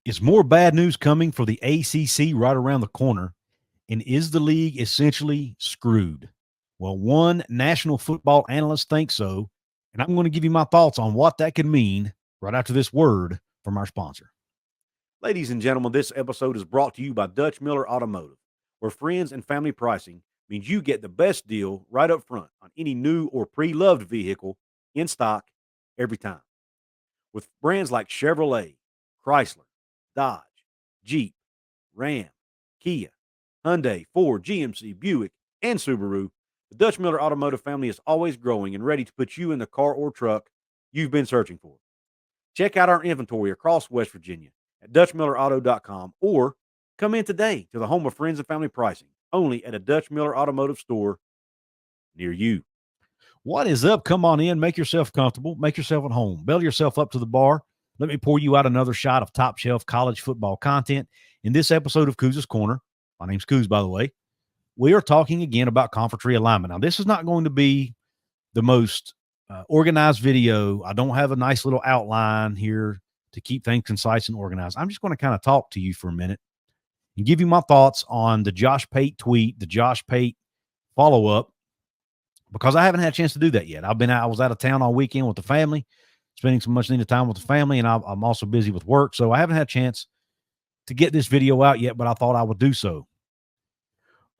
Is more bad news coming for the ACC right around the corner? And is the league essentially screwed? Well, one national football analyst thinks so. And I'm going to give you my thoughts on what that could mean right after this word from our sponsor. Ladies and gentlemen, this episode is brought to you by Dutch Miller Automotive, where friends and family pricing means you get the best deal right up front on any new or pre-loved vehicle in stock every time. With brands like Chevrolet, Chrysler, Dodge, Jeep, Ram, Kia, Hyundai, Ford, GMC, Buick, and Subaru, the Dutch Miller Automotive family is always growing and ready to put you in the car or truck you've been searching for. Check out our inventory across West Virginia at DutchMillerAuto.com or come in today to the home of friends and family pricing, only at a Dutch Miller Automotive store near you. What is up? Come on in, make yourself comfortable, make yourself at home, bail yourself up to the bar. Let me pour you out another shot of top shelf college football content. In this episode of Couz's Corner, my name's Couz, by the way, we are talking again about conference realignment. Now, this is not going to be the most organized video. I don't have a nice little outline here to keep things concise and organized. I'm just going to kind of talk to you for a minute and give you my thoughts on the Josh Pate tweet, the Josh Pate follow-up, because I haven't had a chance to do that yet. I was out of town all weekend with the family, spending some much needed time with the family, and I'm also busy with work, so I haven't had a chance to get this video out yet, but I thought I would do so.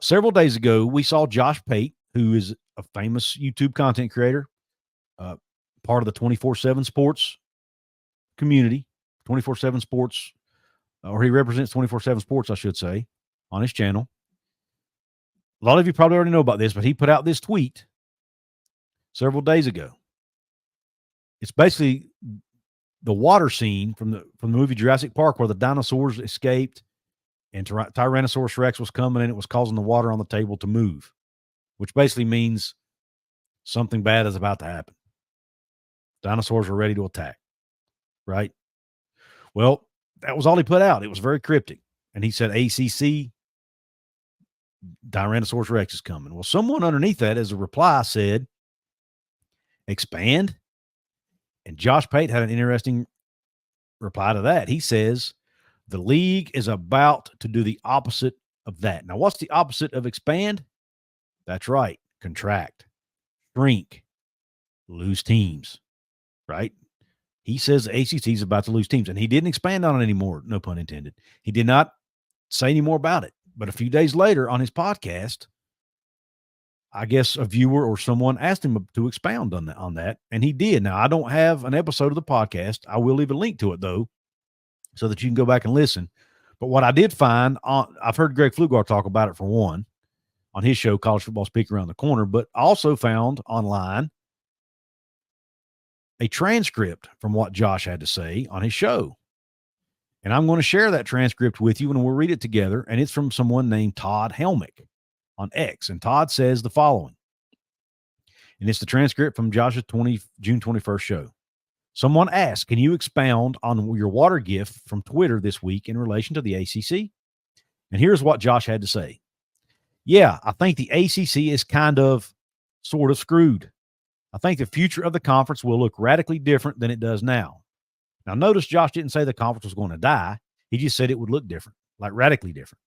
Several days ago, we saw Josh Pate, who is a famous YouTube content creator, part of the 24/7 sports community, 24/7 sports, or he represents 24/7 sports, I should say, on his channel. A lot of you probably already know about this, but he put out this tweet several days ago. It's basically the water scene from the movie Jurassic Park, where the dinosaurs escaped and Tyrannosaurus Rex was coming and it was causing the water on the table to move, which basically means something bad is about to happen. Dinosaurs are ready to attack, right? Well, that was all he put out. It was very cryptic. And he said, ACC, Tyrannosaurus Rex is coming. Well, someone underneath that as a reply said, expand. And Josh Pate had an interesting reply to that. He says, the league is about to do the opposite of that. Now, what's the opposite of expand? That's right. Contract, shrink, lose teams, right? He says the ACC is about to lose teams, and he didn't expand on it anymore, no pun intended. He did not say any more about it. But a few days later on his podcast, I guess a viewer or someone asked him to expound on that, and he did. Now, I don't have an episode of the podcast. I will leave a link to it, though, so that you can go back and listen. But what I did find, I've heard Greg Flugar talk about it for one, on his show, College Football Speak Around the Corner, but I also found online a transcript from what Josh had to say on his show. And I'm going to share that transcript with you and we'll read it together. And it's from someone named Todd Helmick on X. And Todd says the following. And it's the transcript from Josh's June 21st show. Someone asked, can you expound on your water gift from Twitter this week in relation to the ACC? And here's what Josh had to say. Yeah, I think the ACC is kind of sort of screwed. I think the future of the conference will look radically different than it does now. Now, notice Josh didn't say the conference was going to die. He just said it would look different, like radically different.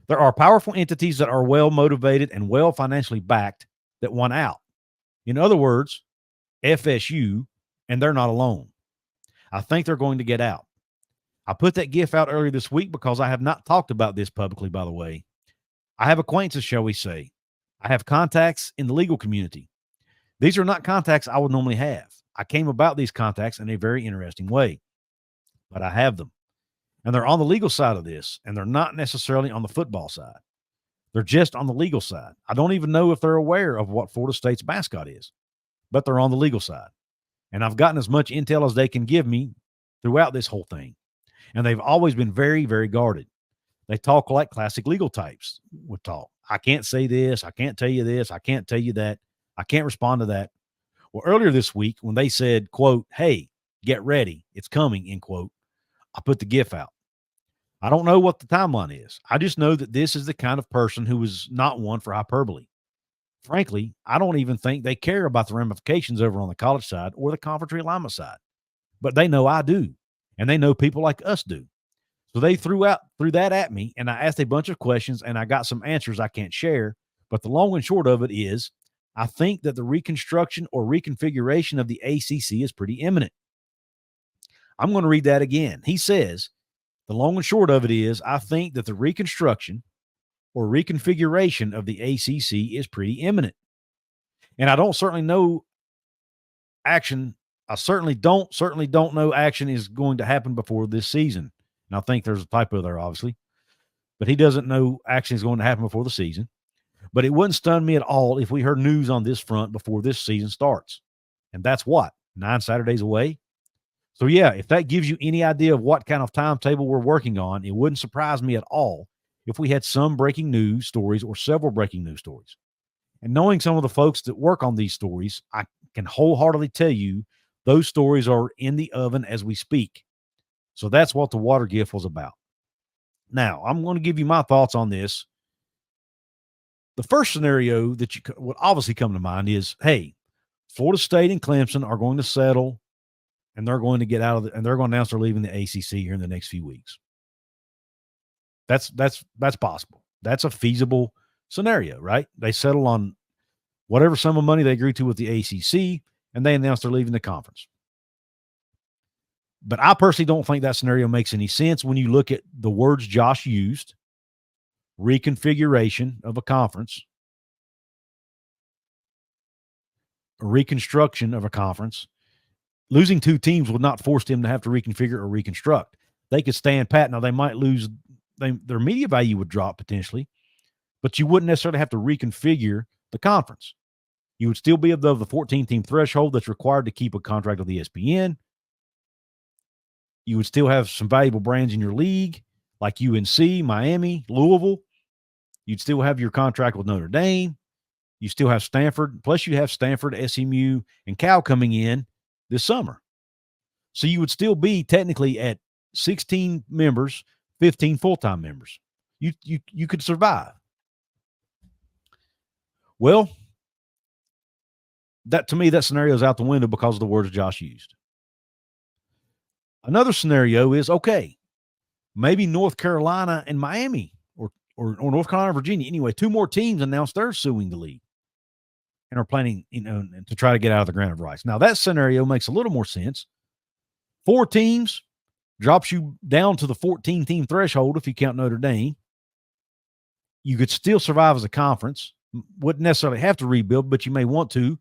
There are powerful entities that are well motivated and well financially backed that won out. In other words, FSU, and they're not alone. I think they're going to get out. I put that GIF out earlier this week because I have not talked about this publicly, by the way. I have acquaintances, shall we say. I have contacts in the legal community. These are not contacts I would normally have. I came about these contacts in a very interesting way, but I have them. And they're on the legal side of this, and they're not necessarily on the football side. They're just on the legal side. I don't even know if they're aware of what Florida State's mascot is, but they're on the legal side. And I've gotten as much intel as they can give me throughout this whole thing. And they've always been very, very guarded. They talk like classic legal types would talk. I can't say this. I can't tell you this. I can't tell you that. I can't respond to that. Well, earlier this week, when they said, quote, hey, get ready, it's coming, end quote, I put the GIF out. I don't know what the timeline is. I just know that this is the kind of person who is not one for hyperbole. Frankly, I don't even think they care about the ramifications over on the college side or the conference realignment side. But they know I do, and they know people like us do. So they threw that at me, and I asked a bunch of questions, and I got some answers I can't share. But the long and short of it is, I think that the reconstruction or reconfiguration of the ACC is pretty imminent. I'm going to read that again. He says, the long and short of it is, I think that the reconstruction or reconfiguration of the ACC is pretty imminent. And I don't certainly know action. I certainly don't know action is going to happen before this season. And I think there's a typo there, obviously. But he doesn't know action is going to happen before the season. But it wouldn't stun me at all if we heard news on this front before this season starts. And that's what? 9 Saturdays away? So, yeah, if that gives you any idea of what kind of timetable we're working on, it wouldn't surprise me at all if we had some breaking news stories or several breaking news stories. And knowing some of the folks that work on these stories, I can wholeheartedly tell you those stories are in the oven as we speak. So that's what the water gift was about. Now, I'm going to give you my thoughts on this. The first scenario that you would obviously come to mind is, hey, Florida State and Clemson are going to settle, and they're going to get out of and they're going to announce they're leaving the ACC here in the next few weeks. That's possible. That's a feasible scenario, right? They settle on whatever sum of money they agree to with the ACC, and they announce they're leaving the conference. But I personally don't think that scenario makes any sense when you look at the words Josh used: reconfiguration of a conference, a reconstruction of a conference. Losing 2 teams would not force them to have to reconfigure or reconstruct. They could stand pat. Now, they might lose their media value would drop potentially, but you wouldn't necessarily have to reconfigure the conference. You would still be above the 14-team threshold that's required to keep a contract with ESPN. You would still have some valuable brands in your league, like UNC, Miami, Louisville. You'd still have your contract with Notre Dame. You still have Stanford. Plus, you have Stanford, SMU, and Cal coming in this summer. So you would still be technically at 16 members, 15 full-time members. You could survive. Well, that to me, that scenario is out the window because of the words Josh used. Another scenario is, okay, maybe North Carolina and Miami or North Carolina, Virginia. Anyway, 2 more teams announced they're suing the league and are planning, to try to get out of the grant of rights. Now, that scenario makes a little more sense. 4 teams drops you down to the 14-team threshold if you count Notre Dame. You could still survive as a conference. Wouldn't necessarily have to rebuild, but you may want to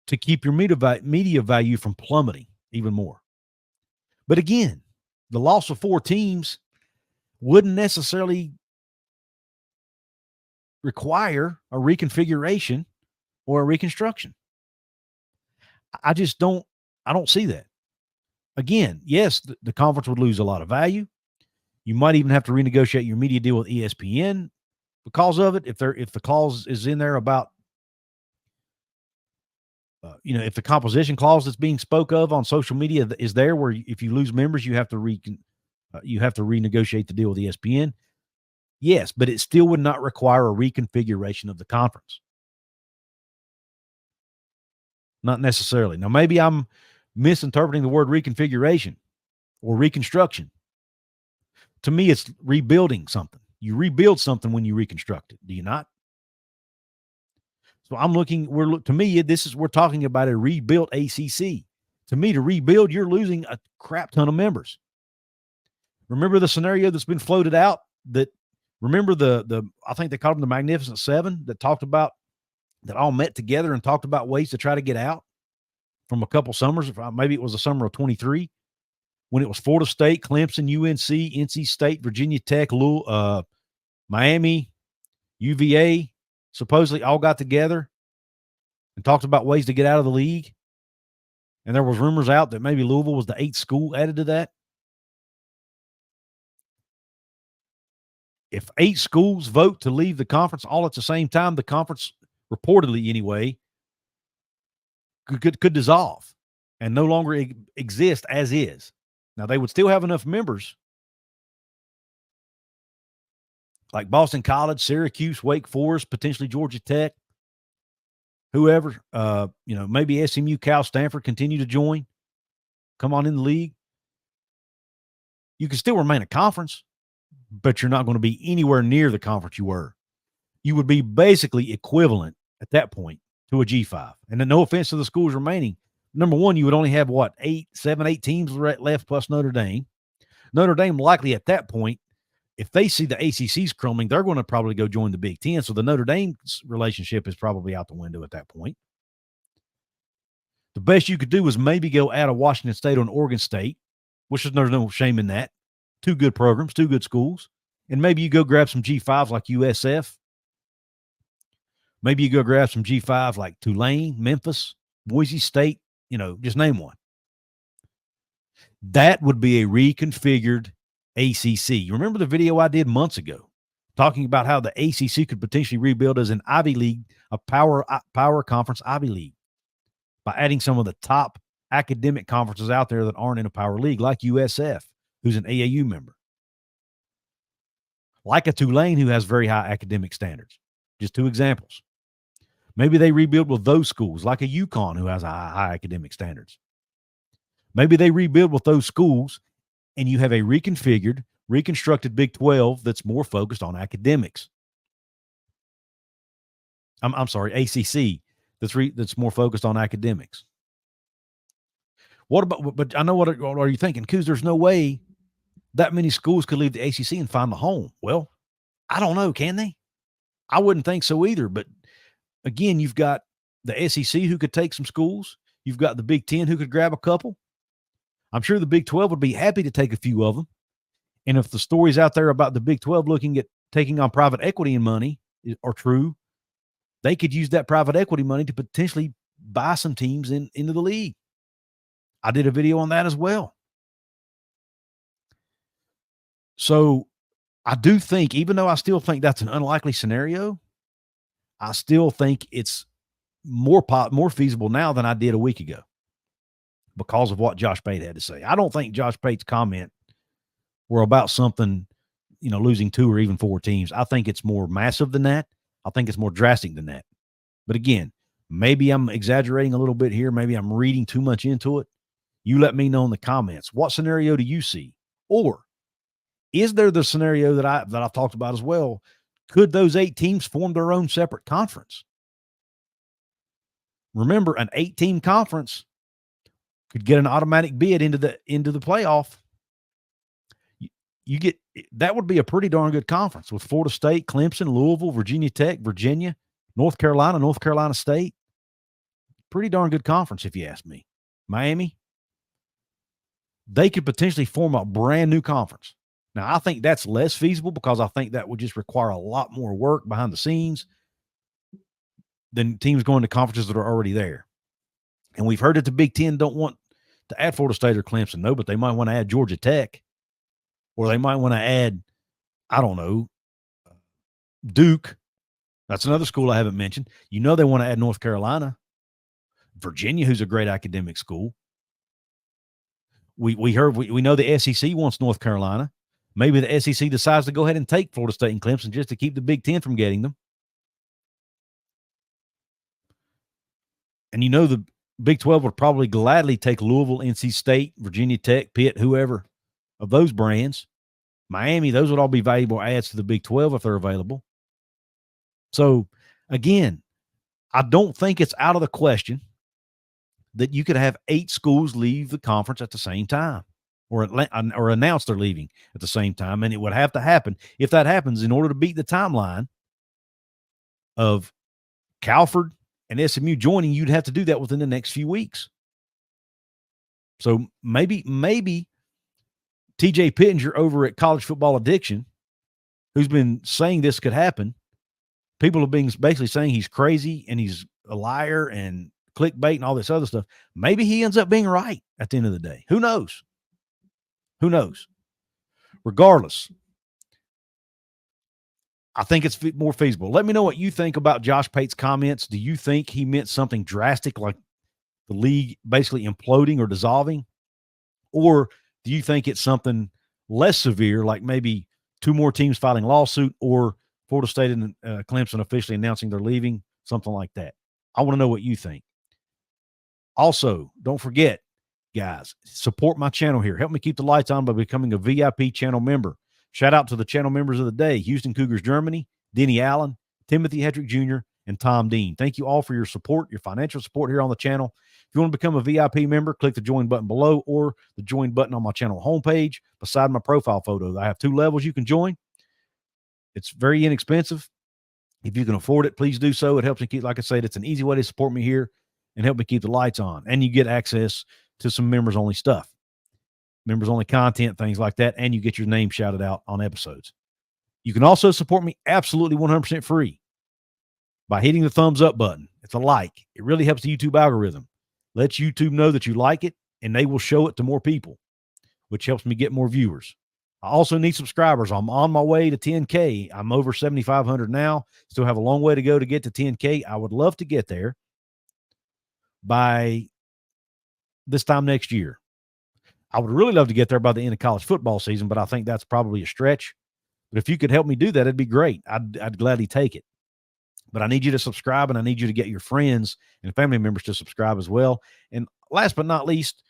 keep your media value from plummeting even more. But again, the loss of 4 teams wouldn't necessarily require a reconfiguration or a reconstruction. I don't see that. Again, yes, the conference would lose a lot of value. You might even have to renegotiate your media deal with ESPN because of it. If the clause is in there about, if the composition clause that's being spoke of on social media is there, where if you lose members, you have to renegotiate the deal with ESPN. Yes, but it still would not require a reconfiguration of the conference. Not necessarily. Now, maybe I'm misinterpreting the word reconfiguration or reconstruction. To me, it's rebuilding something. You rebuild something when you reconstruct it. Do you not? So we're talking about a rebuilt ACC. To me, to rebuild, you're losing a crap ton of members. Remember the scenario that's been floated out remember I think they called them the Magnificent Seven that all met together and talked about ways to try to get out from a couple summers. Maybe it was the summer of 23 when it was Florida State, Clemson, UNC, NC State, Virginia Tech, Miami, UVA, supposedly all got together and talked about ways to get out of the league. And there was rumors out that maybe Louisville was the 8th school added to that. If 8 schools vote to leave the conference all at the same time, the conference, reportedly anyway, could dissolve and no longer exist as is. Now, they would still have enough members like Boston College, Syracuse, Wake Forest, potentially Georgia Tech, whoever, maybe SMU, Cal, Stanford continue to join, come on in the league. You can still remain a conference, but you're not going to be anywhere near the conference you were. You would be basically equivalent at that point to a G5. And then no offense to the schools remaining. Number one, you would only have what, 8 teams left plus Notre Dame. Notre Dame likely at that point, if they see the ACC's crumbling, they're going to probably go join the Big Ten. So the Notre Dame relationship is probably out the window at that point. The best you could do was maybe go out of Washington State on Oregon State, which is there's no shame in that. 2 good programs, 2 good schools. And maybe you go grab some G5s like USF. Maybe you go grab some G5 like Tulane, Memphis, Boise State, just name one. That would be a reconfigured ACC. You remember the video I did months ago talking about how the ACC could potentially rebuild as an Ivy League, a power conference Ivy League, by adding some of the top academic conferences out there that aren't in a power league, like USF, who's an AAU member, like a Tulane, who has very high academic standards. Just 2 examples. Maybe they rebuild with those schools, like a UConn, who has high academic standards. Maybe they rebuild with those schools, and you have a reconstructed Big 12 that's more focused on academics. I'm sorry, ACC that's more focused on academics. What about? But I know what are you thinking? Couz, there's no way that many schools could leave the ACC and find a home. Well, I don't know. Can they? I wouldn't think so either. But again, you've got the SEC who could take some schools. You've got the Big Ten who could grab a couple. I'm sure the Big 12 would be happy to take a few of them. And if the stories out there about the Big 12 looking at taking on private equity and money are true, they could use that private equity money to potentially buy some teams into the league. I did a video on that as well. So I do think, even though I still think that's an unlikely scenario, I still think it's more feasible now than I did a week ago because of what Josh Pate had to say. I don't think Josh Pate's comment were about something, losing 2 or even 4 teams. I think it's more massive than that. I think it's more drastic than that. But again, maybe I'm exaggerating a little bit here. Maybe I'm reading too much into it. You let me know in the comments. What scenario do you see? Or is there the scenario that I've talked about as well? Could those 8 teams form their own separate conference? Remember, an 8-team conference could get an automatic bid into the playoff. You get that would be a pretty darn good conference with Florida State, Clemson, Louisville, Virginia Tech, Virginia, North Carolina State. Pretty darn good conference, if you ask me. Miami. They could potentially form a brand new conference. Now, I think that's less feasible because I think that would just require a lot more work behind the scenes than teams going to conferences that are already there. And we've heard that the Big Ten don't want to add Florida State or Clemson. No, but they might want to add Georgia Tech, or they might want to add, I don't know, Duke. That's another school I haven't mentioned. They want to add North Carolina, Virginia, who's a great academic school. We know the SEC wants North Carolina. Maybe the SEC decides to go ahead and take Florida State and Clemson just to keep the Big Ten from getting them. And the Big 12 would probably gladly take Louisville, NC State, Virginia Tech, Pitt, whoever of those brands. Miami, those would all be valuable adds to the Big 12 if they're available. So, again, I don't think it's out of the question that you could have 8 schools leave the conference at the same time or announce they're leaving at the same time. And it would have to happen. If that happens, in order to beat the timeline of Calford and SMU joining, you'd have to do that within the next few weeks. So maybe TJ Pittenger over at College Football Addiction, who's been saying this could happen, people have been basically saying he's crazy and he's a liar and clickbait and all this other stuff. Maybe he ends up being right at the end of the day. Who knows? Who knows? Regardless, I think it's more feasible. Let me know what you think about Josh Pate's comments. Do you think he meant something drastic like the league basically imploding or dissolving? Or do you think it's something less severe, like maybe 2 more teams filing lawsuit or Florida State and Clemson officially announcing they're leaving, something like that? I want to know what you think. Also, don't forget, guys, support my channel here. Help me keep the lights on by becoming a VIP channel member. Shout out to the channel members of the day: Houston Cougars Germany, Denny Allen, Timothy Hedrick Jr., and Tom Dean. Thank you all for your support, your financial support here on the channel. If you want to become a VIP member, click the join button below or the join button on my channel homepage beside my profile photos. I have 2 levels you can join. It's very inexpensive. If you can afford it, please do so. It helps me keep, like I said, it's an easy way to support me here and help me keep the lights on. And you get access to some members-only stuff, members-only content, things like that, and you get your name shouted out on episodes. You can also support me absolutely 100% free by hitting the thumbs up button. It's a like. It really helps the YouTube algorithm. Lets YouTube know that you like it, and they will show it to more people, which helps me get more viewers. I also need subscribers. I'm on my way to 10K. I'm over 7,500 now. Still have a long way to go to get to 10K. I would love to get there by this time next year. I would really love to get there by the end of college football season, but I think that's probably a stretch. But if you could help me do that, it'd be great. I'd gladly take it. But I need you to subscribe, and I need you to get your friends and family members to subscribe as well. And last but not least,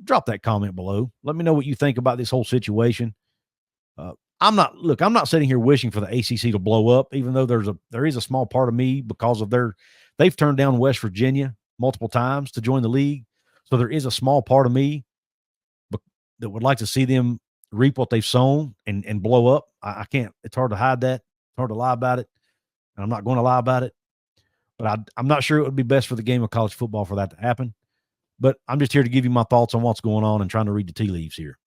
drop that comment below. Let me know what you think about this whole situation. I'm not sitting here wishing for the ACC to blow up, even though there is a small part of me because of they've turned down West Virginia multiple times to join the league. So there is a small part of me that would like to see them reap what they've sown and blow up. I can't. It's hard to hide that. It's hard to lie about it. And I'm not going to lie about it. But I'm not sure it would be best for the game of college football for that to happen. But I'm just here to give you my thoughts on what's going on and trying to read the tea leaves here.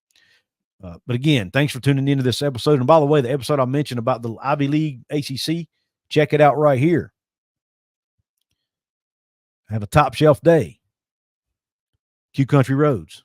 But again, thanks for tuning into this episode. And by the way, the episode I mentioned about the Ivy League ACC, check it out right here. Have a top shelf day. Q Country Roads.